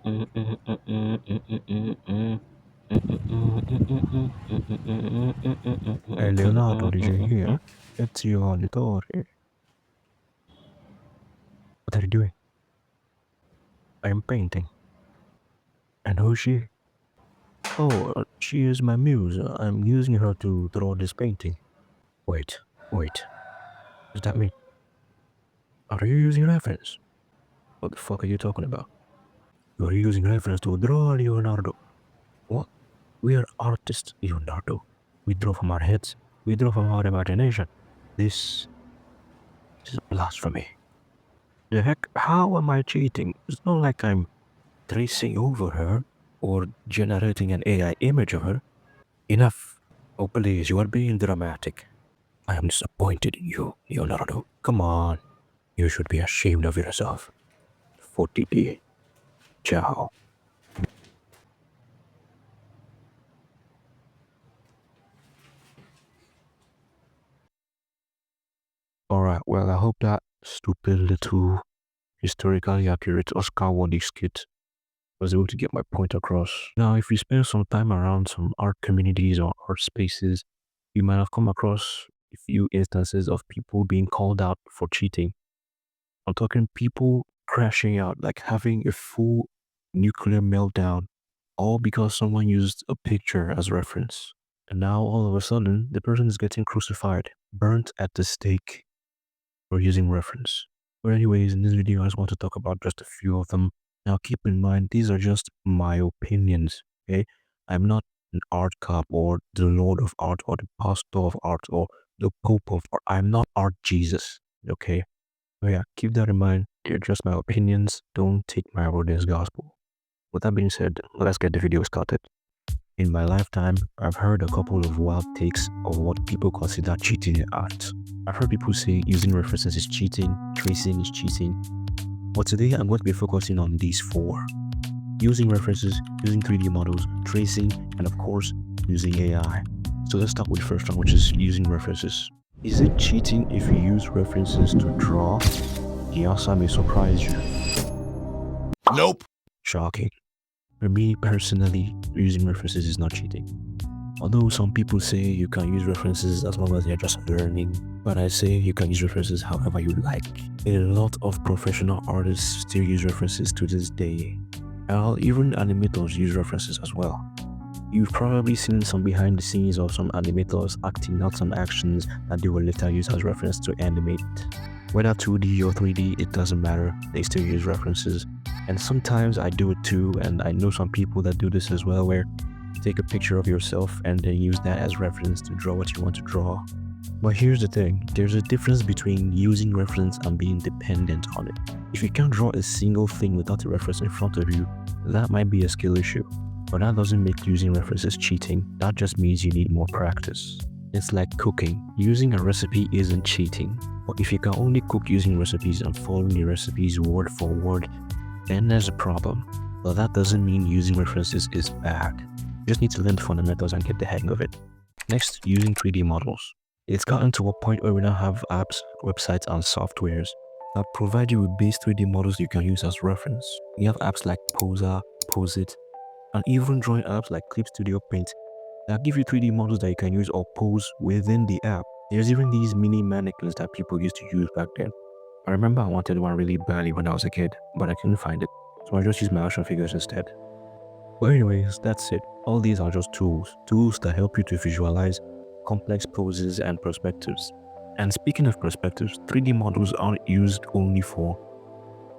Hey Leonardo, did you hear? It's your auditore. What are you doing? I'm painting. And who's she? Oh, she is my muse. I'm using her to draw this painting. Wait, wait. Does that mean... Are you using reference? What the fuck are you talking about? You're using reference to draw Leonardo. What? We are artists, Leonardo. We draw from our heads. We draw from our imagination. This is blasphemy. The heck? How am I cheating? It's not like I'm tracing over her or generating an AI image of her. Enough. Oh, please, you are being dramatic. I am disappointed in you, Leonardo. Come on. You should be ashamed of yourself. 40p. Ciao. Alright, well, I hope that stupid little historically accurate Oscar worthy skit was able to get my point across. Now, if you spend some time around some art communities or art spaces, you might have come across a few instances of people being called out for cheating. I'm talking people crashing out, like having a full nuclear meltdown, all because someone used a picture as reference. And now all of a sudden, the person is getting crucified, burnt at the stake for using reference. But anyways, in this video, I just want to talk about just a few of them. Now, keep in mind, these are just my opinions, okay? I'm not an art cop or the Lord of Art or the Pastor of Art or the Pope of Art. I'm not Art Jesus, okay? So yeah, keep that in mind. They're just my opinions. Don't take my word as gospel. With that being said, let's get the video started. In my lifetime, I've heard a couple of wild takes of what people consider cheating in art. I've heard people say using references is cheating, tracing is cheating. But today I'm going to be focusing on these four. Using references, using 3D models, tracing, and of course, using AI. So let's start with the first one, which is using references. Is it cheating if you use references to draw? The answer may surprise you. Nope. Shocking. For me personally, using references is not cheating. Although some people say you can use references as long as you're just learning, but I say you can use references however you like. A lot of professional artists still use references to this day. Hell, even animators use references as well. You've probably seen some behind the scenes of some animators acting out some actions that they will later use as reference to animate. Whether 2D or 3D, it doesn't matter, they still use references. And sometimes I do it too, and I know some people that do this as well, where you take a picture of yourself and then use that as reference to draw what you want to draw. But here's the thing, there's a difference between using reference and being dependent on it. If you can't draw a single thing without a reference in front of you, that might be a skill issue. But that doesn't make using references cheating, that just means you need more practice. It's like cooking. Using a recipe isn't cheating. But if you can only cook using recipes and following the recipes word for word, then there's a problem. But that doesn't mean using references is bad. You just need to learn the fundamentals and get the hang of it. Next, using 3D models. It's gotten to a point where we now have apps, websites, and softwares that provide you with base 3D models you can use as reference. You have apps like Poser, Posit, and even drawing apps like Clip Studio Paint that give you 3D models that you can use or pose within the app. There's even these mini mannequins that people used to use back then. I remember I wanted one really badly when I was a kid, but I couldn't find it, so I just used my action figures instead. But anyways, that's it. All these are just tools that help you to visualize complex poses and perspectives. And speaking of perspectives, 3D models aren't used only for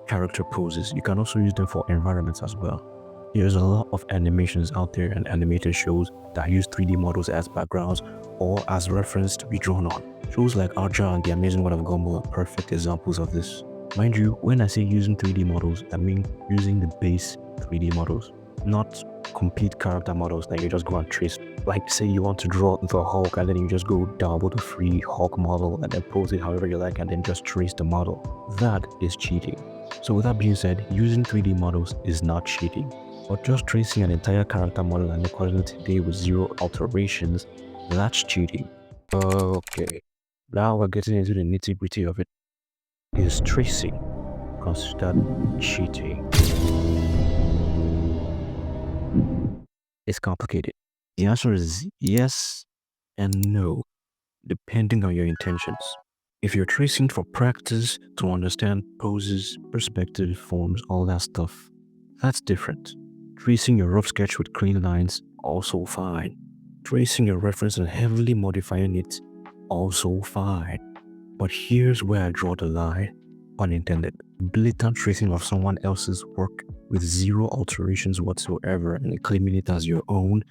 character poses. You can also use them for environments as well. There's a lot of animations out there and animated shows that use 3D models as backgrounds or as reference to be drawn on. Shows like Archer and The Amazing World of Gumball are perfect examples of this. Mind you, when I say using 3D models, I mean using the base 3D models, not complete character models that you just go and trace. Like say you want to draw the Hulk and then you just go download a free Hulk model and then pose it however you like and then just trace the model. That is cheating. So with that being said, using 3D models is not cheating. But just tracing an entire character model and recording it today with zero alterations, that's cheating. Okay, now we're getting into the nitty-gritty of it. Is tracing considered cheating? It's complicated. The answer is yes and no, depending on your intentions. If you're tracing for practice to understand poses, perspective, forms, all that stuff, that's different. Tracing your rough sketch with clean lines, also fine. Tracing your reference and heavily modifying it, also fine. But here's where I draw the line, pun intended. Blatant tracing of someone else's work with zero alterations whatsoever and claiming it as your own,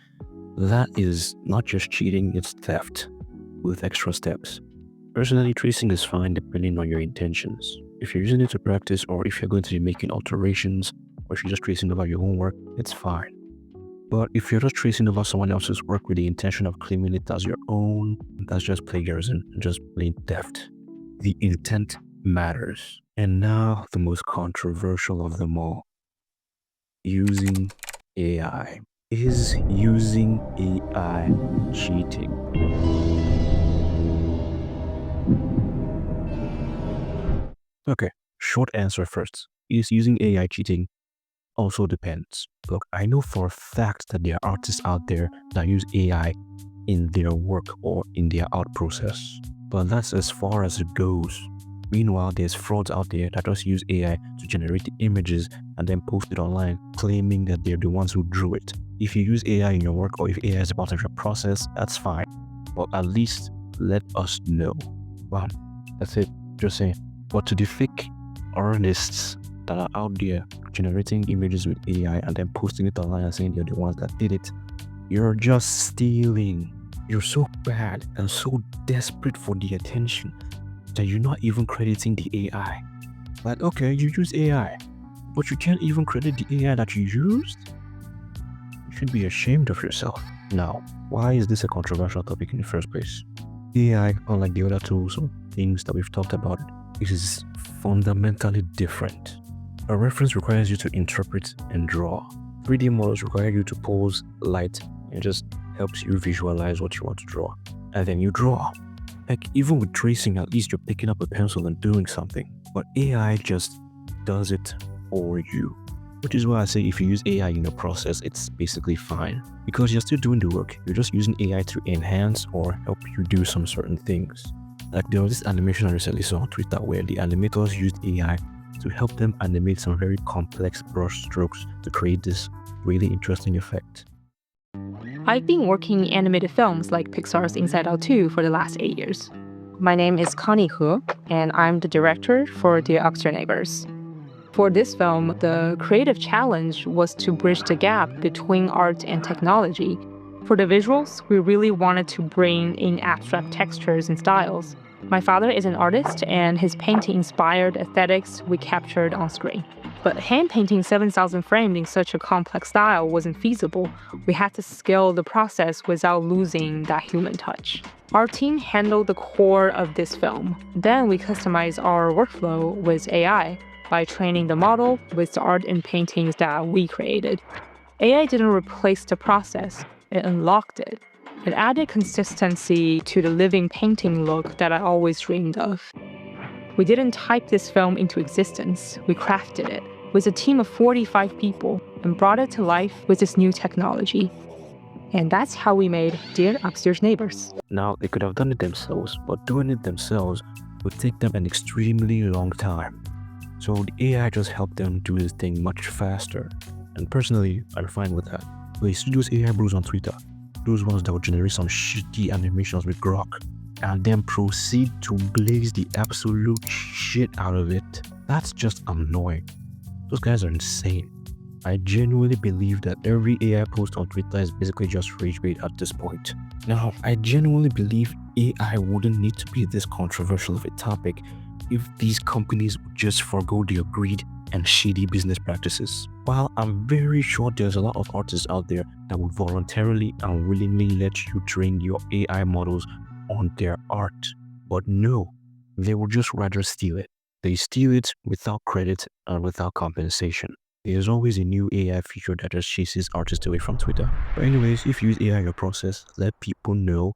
that is not just cheating, it's theft with extra steps. Personally, tracing is fine depending on your intentions. If you're using it to practice, or if you're going to be making alterations, or if you're just tracing over your own work, it's fine. But if you're just tracing over someone else's work with the intention of claiming it as your own, that's just plagiarism and just plain theft. The intent matters. And now, the most controversial of them all. Using AI. Is using AI cheating? Okay, short answer first. Is using AI cheating? Also depends. Look, I know for a fact that there are artists out there that use AI in their work or in their art process, but that's as far as it goes. Meanwhile, there's frauds out there that just use AI to generate the images and then post it online, claiming that they're the ones who drew it. If you use AI in your work or if AI is a part of your process, that's fine. But at least let us know. Wow, that's it. Just saying. But to the fake artists that are out there generating images with AI and then posting it online and saying they're the ones that did it, you're just stealing. You're so bad and so desperate for the attention that you're not even crediting the AI. Like, okay, you use AI, but you can't even credit the AI that you used? You should be ashamed of yourself. Now, why is this a controversial topic in the first place? AI, unlike the other tools or things that we've talked about, is fundamentally different. A reference requires you to interpret and draw. 3D models require you to pose light and just helps you visualize what you want to draw. And then you draw. Like, even with tracing, at least you're picking up a pencil and doing something. But AI just does it for you. Which is why I say if you use AI in your process, it's basically fine. Because you're still doing the work. You're just using AI to enhance or help you do some certain things. Like, there was this animation I recently saw on Twitter where the animators used AI to help them animate some very complex brush strokes to create this really interesting effect. I've been working in animated films like Pixar's Inside Out 2 for the last 8 years. My name is Connie He, and I'm the director for Dear Oxygen Neighbors. For this film, the creative challenge was to bridge the gap between art and technology. For the visuals, we really wanted to bring in abstract textures and styles. My father is an artist, and his painting-inspired aesthetics we captured on screen. But hand-painting 7,000 frames in such a complex style wasn't feasible. We had to scale the process without losing that human touch. Our team handled the core of this film. Then we customized our workflow with AI by training the model with the art and paintings that we created. AI didn't replace the process, it unlocked it. It added consistency to the living painting look that I always dreamed of. We didn't type this film into existence, we crafted it with a team of 45 people and brought it to life with this new technology. And that's how we made Dear Upstairs Neighbors. Now, they could have done it themselves, but doing it themselves would take them an extremely long time. So the AI just helped them do this thing much faster. And personally, I'm fine with that. But you see those AI bros on Twitter, those ones that would generate some shitty animations with Grok, and then proceed to blaze the absolute shit out of it. That's just annoying. Those guys are insane. I genuinely believe that every AI post on Twitter is basically just rage bait at this point. Now, I genuinely believe AI wouldn't need to be this controversial of a topic if these companies would just forgo their greed and shady business practices. While I'm very sure there's a lot of artists out there that would voluntarily and willingly let you train your AI models on their art. But no, they would just rather steal it. They steal it without credit and without compensation. There's always a new AI feature that just chases artists away from Twitter. But anyways, if you use AI in your process, let people know,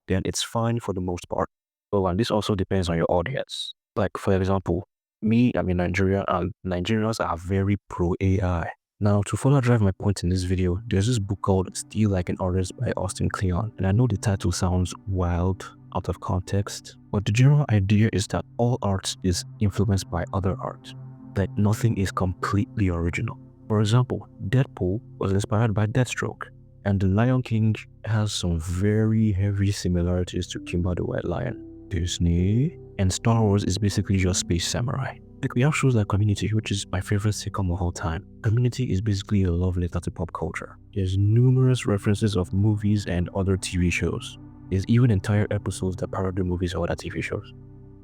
then it's fine for the most part. Oh, and this also depends on your audience. Like, for example, me, I'm in Nigeria, and Nigerians are very pro AI. Now, to further drive my point in this video, there's this book called Steal Like an Artist by Austin Kleon, and I know the title sounds wild out of context, but the general idea is that all art is influenced by other art, that nothing is completely original. For example, Deadpool was inspired by Deathstroke, and The Lion King has some very heavy similarities to Kimba the White Lion. Disney and Star Wars is basically just Space Samurai. Like, we have shows like Community, which is my favorite sitcom of all time. Community is basically a love letter to pop culture. There's numerous references of movies and other TV shows. There's even entire episodes that parody movies or other TV shows.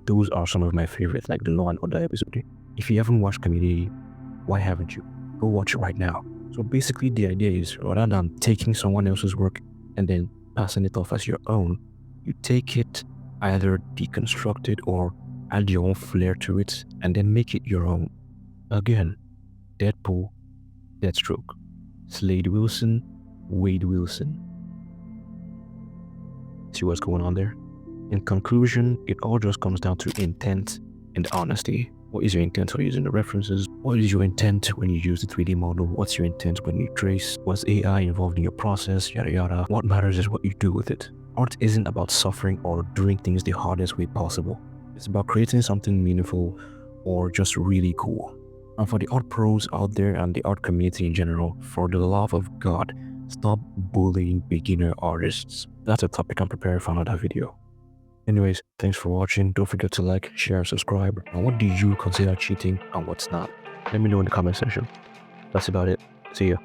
Those are some of my favorites, like the Law and Order episode. If you haven't watched Community, why haven't you? Go watch it right now. So basically the idea is, rather than taking someone else's work and then passing it off as your own, you take it, either deconstruct it or add your own flair to it and then make it your own. Again, Deadpool, Deathstroke, Slade Wilson, Wade Wilson. See what's going on there? In conclusion, it all just comes down to intent and honesty. What is your intent for using the references? What is your intent when you use the 3D model? What's your intent when you trace? What's AI involved in your process? Yada yada. What matters is what you do with it. Art isn't about suffering or doing things the hardest way possible. It's about creating something meaningful or just really cool. And for the art pros out there and the art community in general, for the love of God, stop bullying beginner artists. That's a topic I'm preparing for another video. Anyways, thanks for watching. Don't forget to like, share, subscribe. And what do you consider cheating and what's not? Let me know in the comment section. That's about it. See ya.